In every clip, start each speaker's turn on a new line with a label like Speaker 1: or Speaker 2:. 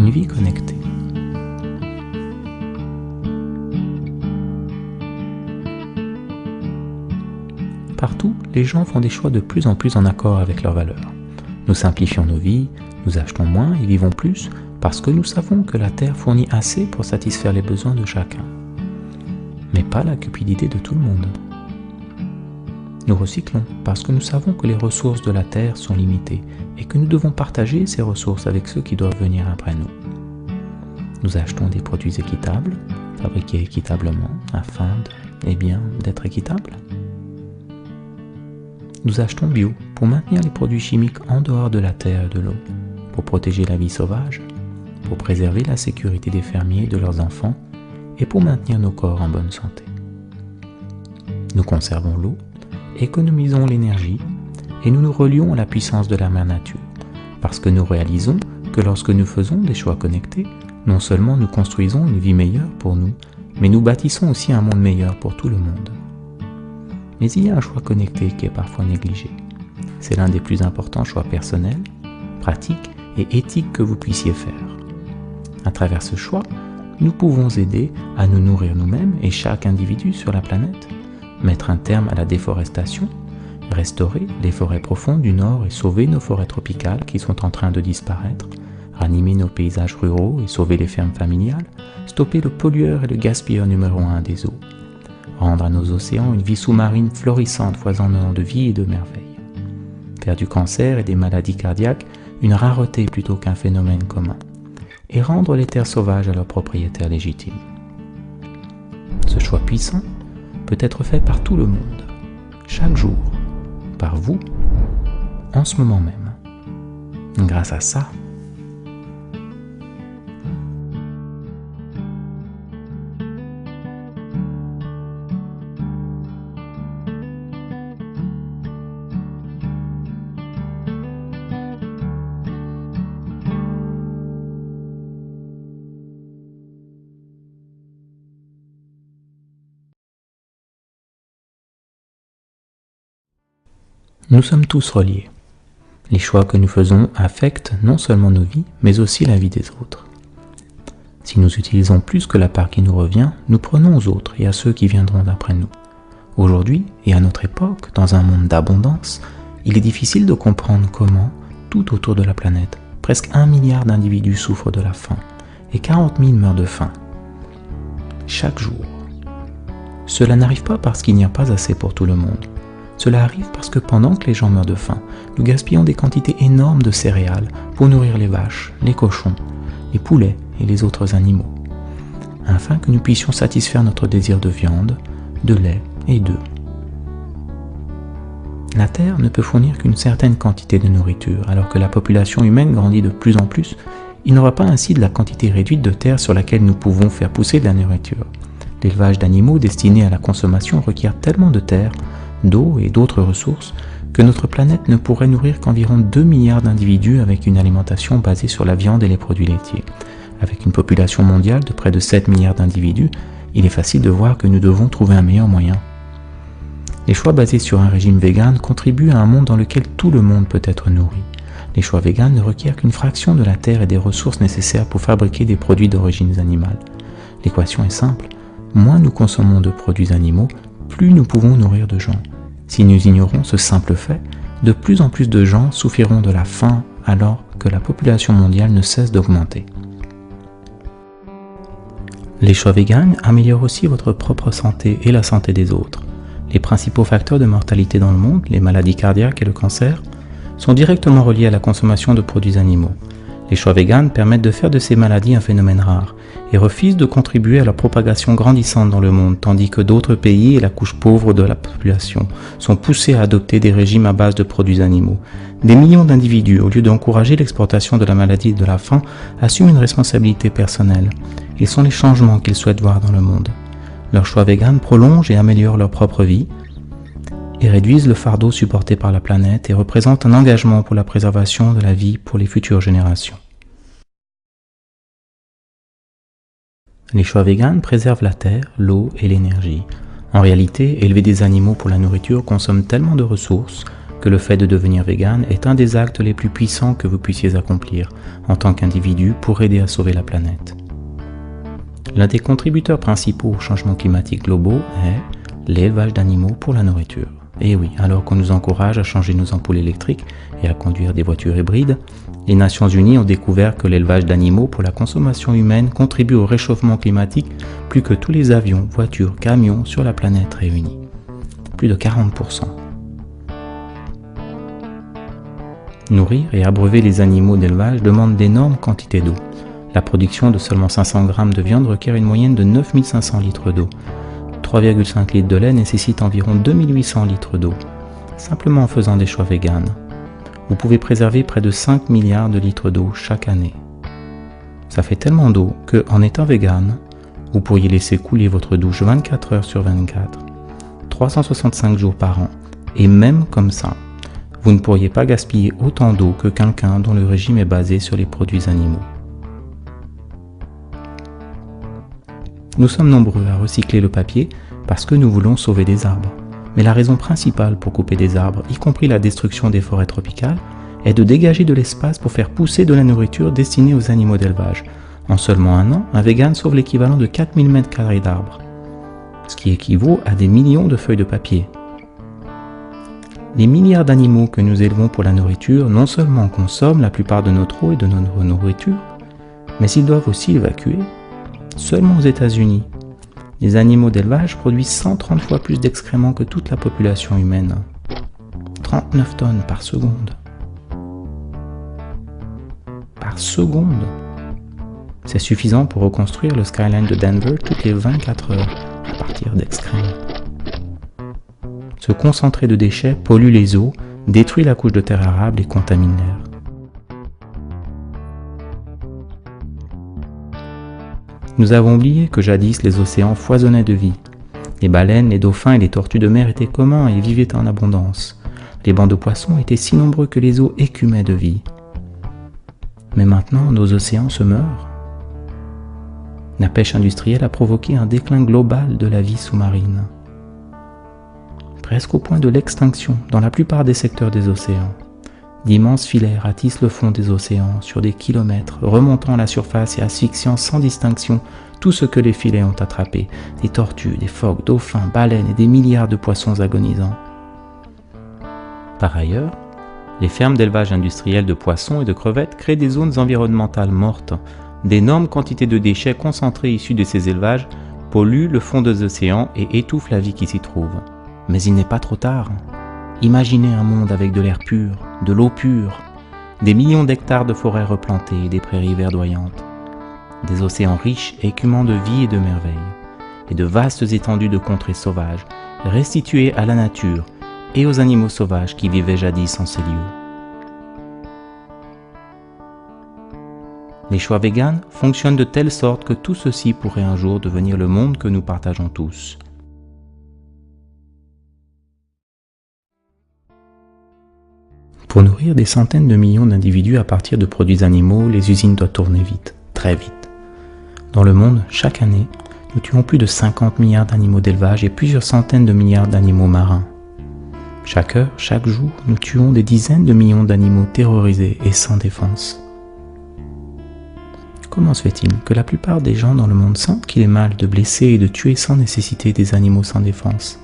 Speaker 1: une vie connectée. Partout, les gens font des choix de plus en plus en accord avec leurs valeurs. Nous simplifions nos vies, nous achetons moins et vivons plus parce que nous savons que la Terre fournit assez pour satisfaire les besoins de chacun. Mais pas la cupidité de tout le monde. Nous recyclons parce que nous savons que les ressources de la Terre sont limitées et que nous devons partager ces ressources avec ceux qui doivent venir après nous. Nous achetons des produits équitables, fabriqués équitablement, afin d'être équitables. Nous achetons bio pour maintenir les produits chimiques en dehors de la terre et de l'eau, pour protéger la vie sauvage, pour préserver la sécurité des fermiers et de leurs enfants et pour maintenir nos corps en bonne santé. Nous conservons l'eau, économisons l'énergie et nous nous relions à la puissance de la mère nature, parce que nous réalisons que lorsque nous faisons des choix connectés, non seulement nous construisons une vie meilleure pour nous, mais nous bâtissons aussi un monde meilleur pour tout le monde. Mais il y a un choix connecté qui est parfois négligé. C'est l'un des plus importants choix personnels, pratiques et éthiques que vous puissiez faire. À travers ce choix, nous pouvons aider à nous nourrir nous-mêmes et chaque individu sur la planète, mettre un terme à la déforestation, restaurer les forêts profondes du Nord et sauver nos forêts tropicales qui sont en train de disparaître, ranimer nos paysages ruraux et sauver les fermes familiales, stopper le pollueur et le gaspilleur numéro 1 des eaux, rendre à nos océans une vie sous-marine florissante foisonnant de vie et de merveilles, faire du cancer et des maladies cardiaques une rareté plutôt qu'un phénomène commun, et rendre les terres sauvages à leurs propriétaires légitimes. Ce choix puissant peut être fait par tout le monde, chaque jour, par vous, en ce moment même. Grâce à ça, nous sommes tous reliés. Les choix que nous faisons affectent non seulement nos vies, mais aussi la vie des autres. Si nous utilisons plus que la part qui nous revient, nous prenons aux autres et à ceux qui viendront après nous. Aujourd'hui, et à notre époque, dans un monde d'abondance, il est difficile de comprendre comment, tout autour de la planète, presque 1 milliard d'individus souffrent de la faim et 40 000 meurent de faim. Chaque jour. Cela n'arrive pas parce qu'il n'y a pas assez pour tout le monde. Cela arrive parce que pendant que les gens meurent de faim, nous gaspillons des quantités énormes de céréales pour nourrir les vaches, les cochons, les poulets et les autres animaux, afin que nous puissions satisfaire notre désir de viande, de lait et d'œufs. La Terre ne peut fournir qu'une certaine quantité de nourriture, alors que la population humaine grandit de plus en plus. Il n'aura pas ainsi de la quantité réduite de terre sur laquelle nous pouvons faire pousser de la nourriture. L'élevage d'animaux destinés à la consommation requiert tellement de terre, d'eau et d'autres ressources que notre planète ne pourrait nourrir qu'environ 2 milliards d'individus avec une alimentation basée sur la viande et les produits laitiers. Avec une population mondiale de près de 7 milliards d'individus, il est facile de voir que nous devons trouver un meilleur moyen. Les choix basés sur un régime vegan contribuent à un monde dans lequel tout le monde peut être nourri. Les choix véganes ne requièrent qu'une fraction de la terre et des ressources nécessaires pour fabriquer des produits d'origine animale. L'équation est simple, moins nous consommons de produits animaux, plus nous pouvons nourrir de gens. Si nous ignorons ce simple fait, de plus en plus de gens souffriront de la faim alors que la population mondiale ne cesse d'augmenter. Les choix véganes améliorent aussi votre propre santé et la santé des autres. Les principaux facteurs de mortalité dans le monde, les maladies cardiaques et le cancer, sont directement reliés à la consommation de produits animaux. Les choix véganes permettent de faire de ces maladies un phénomène rare et refusent de contribuer à leur propagation grandissante dans le monde, tandis que d'autres pays et la couche pauvre de la population sont poussés à adopter des régimes à base de produits animaux. Des millions d'individus, au lieu d'encourager l'exportation de la maladie et de la faim, assument une responsabilité personnelle. Ils sont les changements qu'ils souhaitent voir dans le monde. Leurs choix véganes prolongent et améliorent leur propre vie et réduisent le fardeau supporté par la planète et représentent un engagement pour la préservation de la vie pour les futures générations. Les choix véganes préservent la terre, l'eau et l'énergie. En réalité, élever des animaux pour la nourriture consomme tellement de ressources que le fait de devenir vegan est un des actes les plus puissants que vous puissiez accomplir en tant qu'individu pour aider à sauver la planète. L'un des contributeurs principaux aux changements climatiques globaux est l'élevage d'animaux pour la nourriture. Et oui, alors qu'on nous encourage à changer nos ampoules électriques et à conduire des voitures hybrides, les Nations Unies ont découvert que l'élevage d'animaux pour la consommation humaine contribue au réchauffement climatique plus que tous les avions, voitures, camions sur la planète réunis. Plus de 40%. Nourrir et abreuver les animaux d'élevage demande d'énormes quantités d'eau. La production de seulement 500 grammes de viande requiert une moyenne de 9500 litres d'eau. 3,5 litres de lait nécessite environ 2800 litres d'eau. Simplement en faisant des choix véganes, vous pouvez préserver près de 5 milliards de litres d'eau chaque année. Ça fait tellement d'eau que, en étant vegan, vous pourriez laisser couler votre douche 24 heures sur 24, 365 jours par an, et même comme ça, vous ne pourriez pas gaspiller autant d'eau que quelqu'un dont le régime est basé sur les produits animaux. Nous sommes nombreux à recycler le papier parce que nous voulons sauver des arbres. Mais la raison principale pour couper des arbres, y compris la destruction des forêts tropicales, est de dégager de l'espace pour faire pousser de la nourriture destinée aux animaux d'élevage. En seulement un an, un vegan sauve l'équivalent de 4000 m² d'arbres, ce qui équivaut à des millions de feuilles de papier. Les milliards d'animaux que nous élevons pour la nourriture non seulement consomment la plupart de notre eau et de notre nourriture, mais ils doivent aussi évacuer. Seulement aux États-Unis, les animaux d'élevage produisent 130 fois plus d'excréments que toute la population humaine. 39 tonnes par seconde. Par seconde. C'est suffisant pour reconstruire le skyline de Denver toutes les 24 heures à partir d'excréments. Ce concentré de déchets pollue les eaux, détruit la couche de terre arable et contamine l'air. Nous avons oublié que jadis les océans foisonnaient de vie. Les baleines, les dauphins et les tortues de mer étaient communs et vivaient en abondance. Les bancs de poissons étaient si nombreux que les eaux écumaient de vie. Mais maintenant, nos océans se meurent. La pêche industrielle a provoqué un déclin global de la vie sous-marine, presque au point de l'extinction dans la plupart des secteurs des océans. D'immenses filets ratissent le fond des océans sur des kilomètres, remontant à la surface et asphyxiant sans distinction tout ce que les filets ont attrapé, des tortues, des phoques, dauphins, baleines et des milliards de poissons agonisants. Par ailleurs, les fermes d'élevage industriel de poissons et de crevettes créent des zones environnementales mortes. D'énormes quantités de déchets concentrés issus de ces élevages polluent le fond des océans et étouffent la vie qui s'y trouve. Mais il n'est pas trop tard. Imaginez un monde avec de l'air pur, de l'eau pure, des millions d'hectares de forêts replantées et des prairies verdoyantes, des océans riches et écumants de vie et de merveilles, et de vastes étendues de contrées sauvages, restituées à la nature et aux animaux sauvages qui vivaient jadis en ces lieux. Les choix véganes fonctionnent de telle sorte que tout ceci pourrait un jour devenir le monde que nous partageons tous. Pour nourrir des centaines de millions d'individus à partir de produits animaux, les usines doivent tourner vite, très vite. Dans le monde, chaque année, nous tuons plus de 50 milliards d'animaux d'élevage et plusieurs centaines de milliards d'animaux marins. Chaque heure, chaque jour, nous tuons des dizaines de millions d'animaux terrorisés et sans défense. Comment se fait-il que la plupart des gens dans le monde sentent qu'il est mal de blesser et de tuer sans nécessité des animaux sans défense?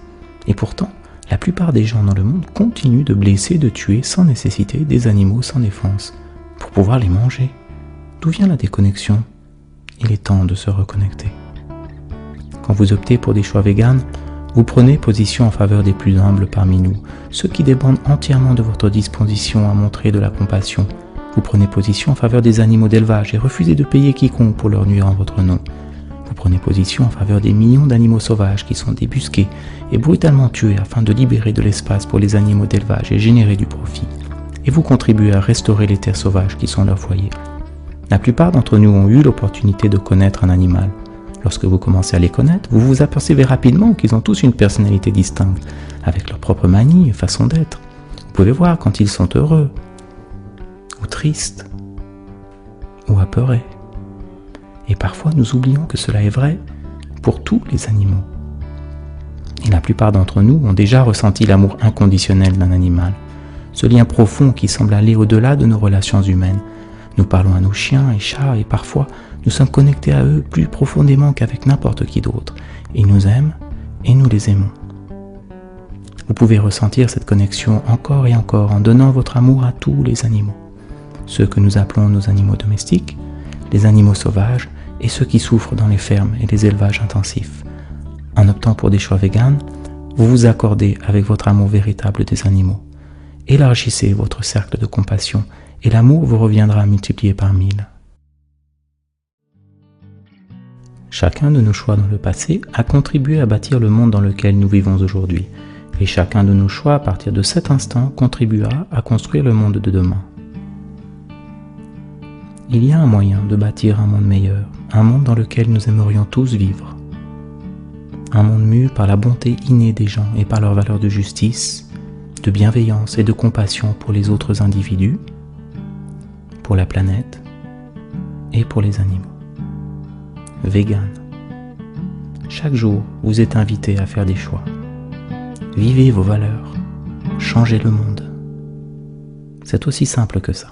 Speaker 1: Et pourtant, la plupart des gens dans le monde continuent de blesser et de tuer sans nécessité des animaux sans défense, pour pouvoir les manger. D'où vient la déconnexion? Il est temps de se reconnecter. Quand vous optez pour des choix véganes, vous prenez position en faveur des plus humbles parmi nous, ceux qui dépendent entièrement de votre disposition à montrer de la compassion. Vous prenez position en faveur des animaux d'élevage et refusez de payer quiconque pour leur nuire en votre nom. Vous prenez position en faveur des millions d'animaux sauvages qui sont débusqués et brutalement tués afin de libérer de l'espace pour les animaux d'élevage et générer du profit. Et vous contribuez à restaurer les terres sauvages qui sont leur foyer. La plupart d'entre nous ont eu l'opportunité de connaître un animal. Lorsque vous commencez à les connaître, vous vous apercevez rapidement qu'ils ont tous une personnalité distincte, avec leur propre manie et façon d'être. Vous pouvez voir quand ils sont heureux, ou tristes, ou apeurés. Et parfois nous oublions que cela est vrai pour tous les animaux. Et la plupart d'entre nous ont déjà ressenti l'amour inconditionnel d'un animal. ce lien profond qui semble aller au-delà de nos relations humaines. Nous parlons à nos chiens et chats et parfois nous sommes connectés à eux plus profondément qu'avec n'importe qui d'autre. Ils nous aiment et nous les aimons. Vous pouvez ressentir cette connexion encore et encore en donnant votre amour à tous les animaux. Ceux que nous appelons nos animaux domestiques, les animaux sauvages et ceux qui souffrent dans les fermes et les élevages intensifs. En optant pour des choix véganes, vous vous accordez avec votre amour véritable des animaux. Élargissez votre cercle de compassion et l'amour vous reviendra multiplié par 1000. Chacun de nos choix dans le passé a contribué à bâtir le monde dans lequel nous vivons aujourd'hui, et chacun de nos choix à partir de cet instant contribuera à construire le monde de demain. Il y a un moyen de bâtir un monde meilleur, un monde dans lequel nous aimerions tous vivre. Un monde mu par la bonté innée des gens et par leurs valeurs de justice, de bienveillance et de compassion pour les autres individus, pour la planète et pour les animaux. Vegan. Chaque jour, vous êtes invité à faire des choix. Vivez vos valeurs. Changez le monde. C'est aussi simple que ça.